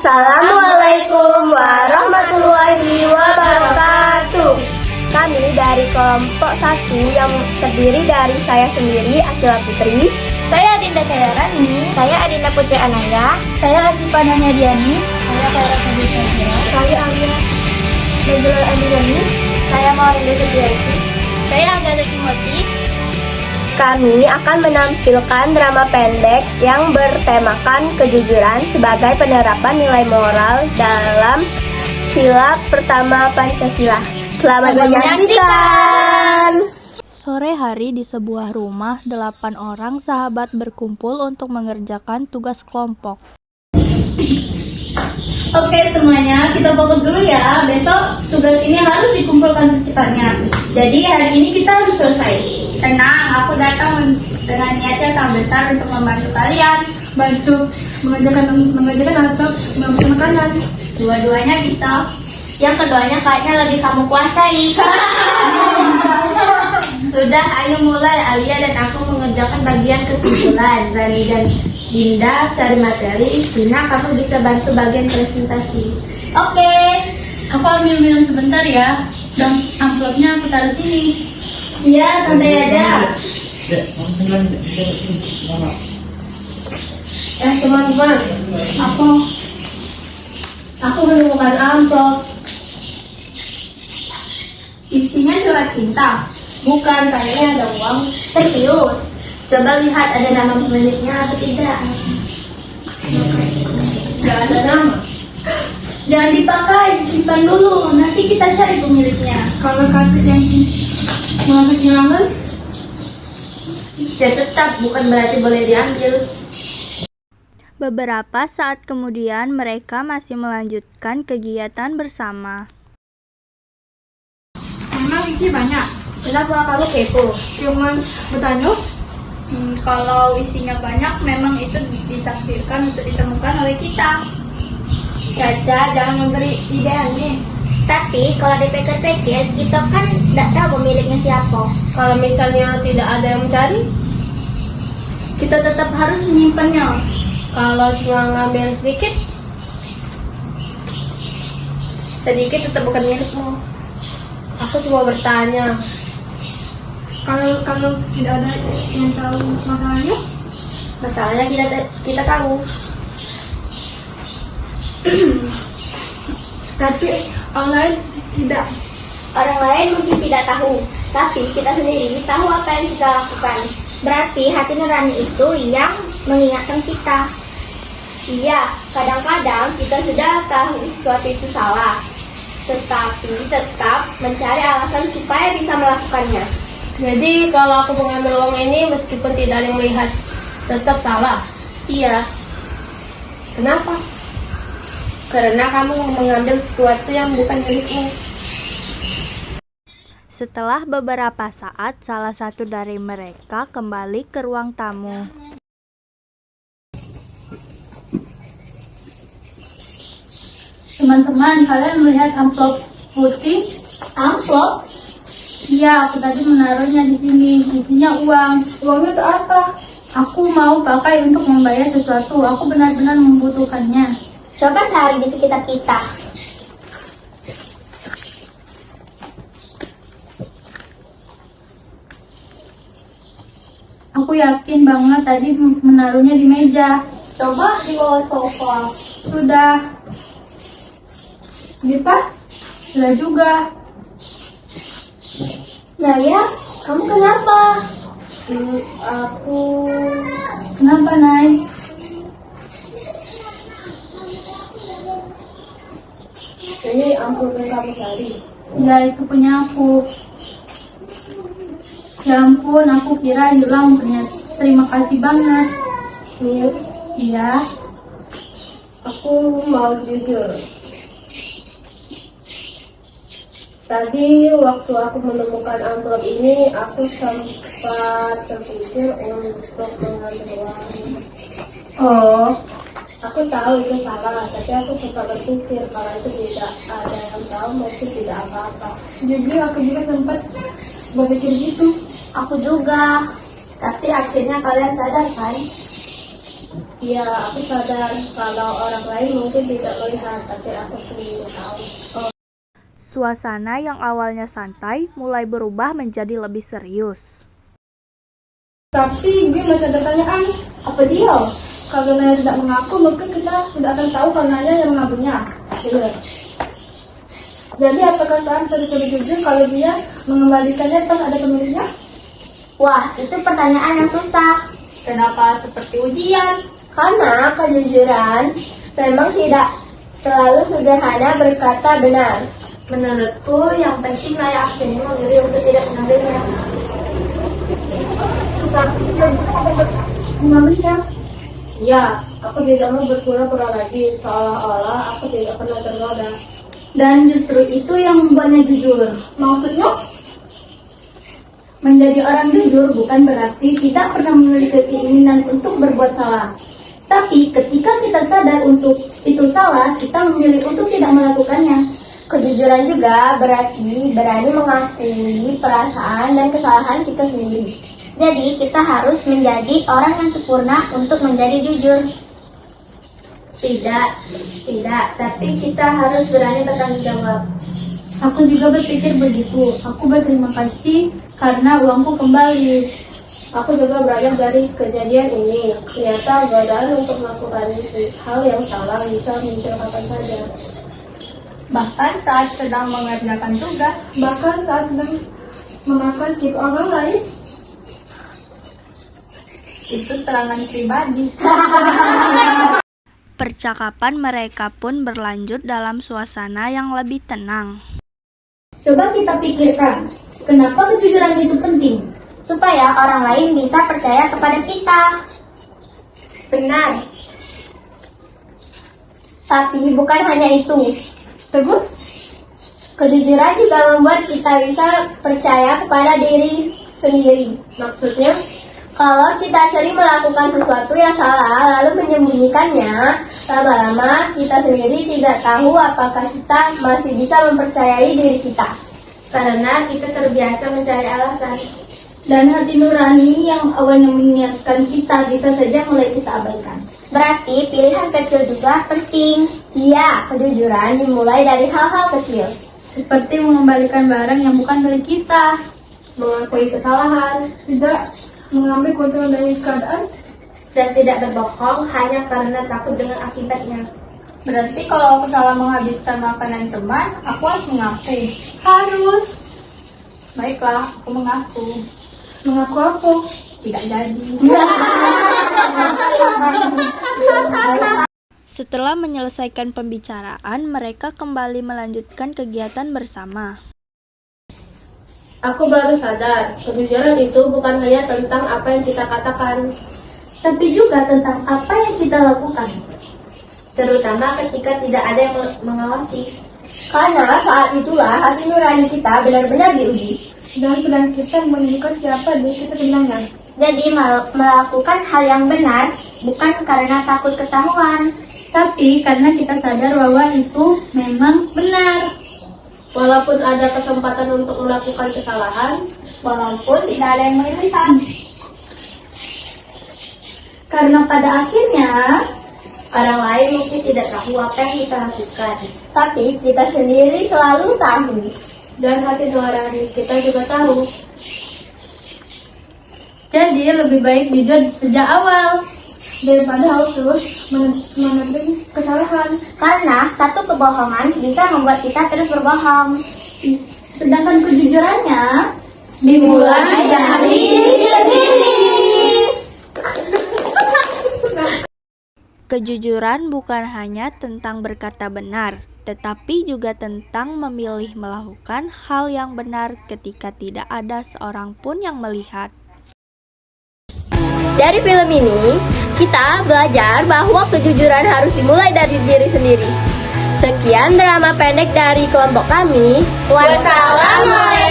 Assalamualaikum warahmatullahi wabarakatuh. Kami dari kelompok 1 yang terdiri dari saya sendiri, Akila Putri. Saya Adinda Cahyarani. Saya Adinda Putri Anaya. Saya Asifa Diani. Saya Kaira Fadila. Saya Alia Najla Adilani. Saya Maulida Setiati. Saya Agatha Timothy. Kami akan menampilkan drama pendek yang bertemakan kejujuran sebagai penerapan nilai moral dalam sila pertama Pancasila. Selamat menyaksikan. Sore hari di sebuah rumah, 8 orang sahabat berkumpul untuk mengerjakan tugas kelompok. Oke semuanya, kita fokus dulu ya. Besok tugas ini harus dikumpulkan secepatnya. Jadi hari ini kita harus selesai. Tenang, aku datang dengan niat yang sangat besar untuk membantu kalian. Bantu mengerjakan atau membuat makanan. Dua-duanya bisa. Yang keduanya kayaknya lebih kamu kuasai. Sudah, ayo mulai. Alia dan aku mengerjakan bagian kesimpulan. Rani dan Dinda cari materi. Dina, kamu bisa bantu bagian presentasi. Oke, aku ambil minum sebentar ya. Dan amplopnya aku taruh sini. Iya, santai aja. Teman-teman, aku menemukan amplop. Isinya surat cinta. Bukan, kayaknya ada uang. Serius. Coba lihat ada nama pemiliknya atau tidak. Gak ada nama. Jangan dipakai, disimpan dulu. Nanti kita cari pemiliknya. Kalau kartu yang mau kehilangan, ya tetap bukan berarti boleh diambil. Beberapa saat kemudian mereka masih melanjutkan kegiatan bersama. Memang isi banyak. Kenapa kamu kepo? Cuman bertanya. Kalau isinya banyak, memang itu ditakdirkan untuk ditemukan oleh kita. Caca, jangan memberi ide aneh. Tapi kalau dipikir-pikir, kita kan tidak tahu pemiliknya siapa. Kalau misalnya tidak ada yang mencari, Kita tetap harus menyimpannya. kalau cuma ngambil sedikit tetap bukan milikmu. Aku cuma bertanya. Kalau tidak ada yang tahu masalahnya, Masalahnya kita tahu. tapi orang lain tidak. Orang lain mungkin tidak tahu, tapi kita sendiri tahu apa yang kita lakukan. Berarti hati nurani itu yang mengingatkan kita. Iya, kadang-kadang kita sudah tahu sesuatu itu salah, tetapi tetap mencari alasan supaya bisa melakukannya. Jadi kalau aku mengambil uang ini meskipun tidak ada yang melihat, tetap salah. Iya. Kenapa? Karena kamu mengambil sesuatu yang bukan milikmu. Setelah beberapa saat, salah satu dari mereka kembali ke ruang tamu. Teman-teman, kalian melihat amplop putih? Amplop? Iya, aku tadi menaruhnya di sini. Isinya uang. Uangnya untuk apa? Aku mau pakai untuk membayar sesuatu. Aku benar-benar membutuhkannya. Coba cari di sekitar kita. Aku yakin banget tadi menaruhnya di meja. Coba di bawah sofa. Sudah. Di tas? Sudah juga. Naya, kamu kenapa? Aku... Kenapa, Nay? Ini amplop yang kamu cari. Ya, itu punya aku. Ya ampun, aku kira hilang. Terima kasih banget. Mir, Iya. aku mau jujur. Tadi waktu aku menemukan amplop ini, aku sempat terpikir untuk mengambil uang. Oh, Aku tahu itu salah, tapi aku sempat berpikir kalau itu tidak ada yang tahu mungkin tidak apa-apa. jujur aku juga sempat berpikir gitu. Aku juga, tapi akhirnya kalian sadar kan? Ya, aku sadar kalau orang lain mungkin tidak melihat, tapi aku sendiri tahu. Suasana yang awalnya santai mulai berubah menjadi lebih serius. Tapi gue masih ada pertanyaan, apa dia? Kalau Naya tidak mengaku, mungkin kita tidak akan tahu kalau Naya yang mengakunya. Iya. Jadi apakah Saan bisa jujur kalau dia mengembalikannya pas ada pemiliknya? Wah, itu pertanyaan yang susah. Kenapa seperti ujian? Karena kejujuran memang tidak selalu sederhana berkata benar. Menurutku yang penting Naya akhirnya memilih untuk tidak mengambilnya. Mengambilnya? Ya, aku tidak mau berpura-pura lagi seolah-olah aku tidak pernah tergoda. Dan justru itu yang membuatnya jujur. Maksudnya? Menjadi orang jujur bukan berarti tidak pernah memiliki keinginan untuk berbuat salah. Tapi ketika kita sadar untuk itu salah, kita memilih untuk tidak melakukannya. Kejujuran juga berarti berani mengakui perasaan dan kesalahan kita sendiri. Jadi kita harus menjadi orang yang sempurna untuk menjadi jujur. Tidak, tapi kita harus berani bertanggung jawab. Aku juga berpikir begitu. Aku berterima kasih karena uangku kembali. Aku juga belajar dari kejadian ini. Ternyata godaan untuk melakukan hal yang salah bisa muncul kapan saja. Bahkan saat sedang mengerjakan tugas. Bahkan saat sedang memakan tip orang lain. Itu serangan pribadi. Percakapan mereka pun berlanjut dalam suasana yang lebih tenang. Coba kita pikirkan, kenapa kejujuran itu penting? Supaya orang lain bisa percaya kepada kita. Benar. Tapi bukan hanya itu. Terus, kejujuran juga membuat kita bisa percaya kepada diri sendiri. Maksudnya, kalau kita sering melakukan sesuatu yang salah lalu menyembunyikannya, lama-lama kita sendiri tidak tahu apakah kita masih bisa mempercayai diri kita. Karena kita terbiasa mencari alasan. Dan hati nurani yang awalnya mengingatkan kita bisa saja mulai kita abaikan. Berarti pilihan kecil juga penting. Iya, kejujuran dimulai dari hal-hal kecil. Seperti mengembalikan barang yang bukan milik kita. Mengakui kesalahan. Tidak mengambil keuntungan dari keadaan. Dan tidak berbohong hanya karena takut dengan akibatnya. Berarti kalau aku salah menghabiskan makanan teman, aku harus mengaku. Harus. Baiklah, aku mengaku. Mengaku apa? Tidak jadi. Setelah menyelesaikan pembicaraan, mereka kembali melanjutkan kegiatan bersama. Aku baru sadar, kejujuran itu bukan hanya tentang apa yang kita katakan, Tapi juga tentang apa yang kita lakukan. terutama ketika tidak ada yang mengawasi. Karena saat itulah hati nurani kita benar-benar diuji. Dan pedang kita menunjukkan siapa diri kita sebenarnya. Jadi melakukan hal yang benar bukan karena takut ketahuan, Tapi karena kita sadar bahwa itu memang benar. walaupun ada kesempatan untuk melakukan kesalahan, Walaupun tidak ada yang melihat. Karena pada akhirnya, orang lain mungkin tidak tahu apa yang kita lakukan, tapi kita sendiri selalu tahu. Dan hati nurani kita juga tahu. jadi lebih baik jujur sejak awal. Daripada harus terus menepi kesalahan. Karena satu kebohongan bisa membuat kita terus berbohong. Sedangkan kejujurannya dimulai dari diri sendiri. Kejujuran bukan hanya tentang berkata benar, tetapi juga tentang memilih melakukan hal yang benar ketika tidak ada seorang pun yang melihat. Dari film ini, kita belajar bahwa kejujuran harus dimulai dari diri sendiri. Sekian drama pendek dari kelompok kami. Wassalamualaikum.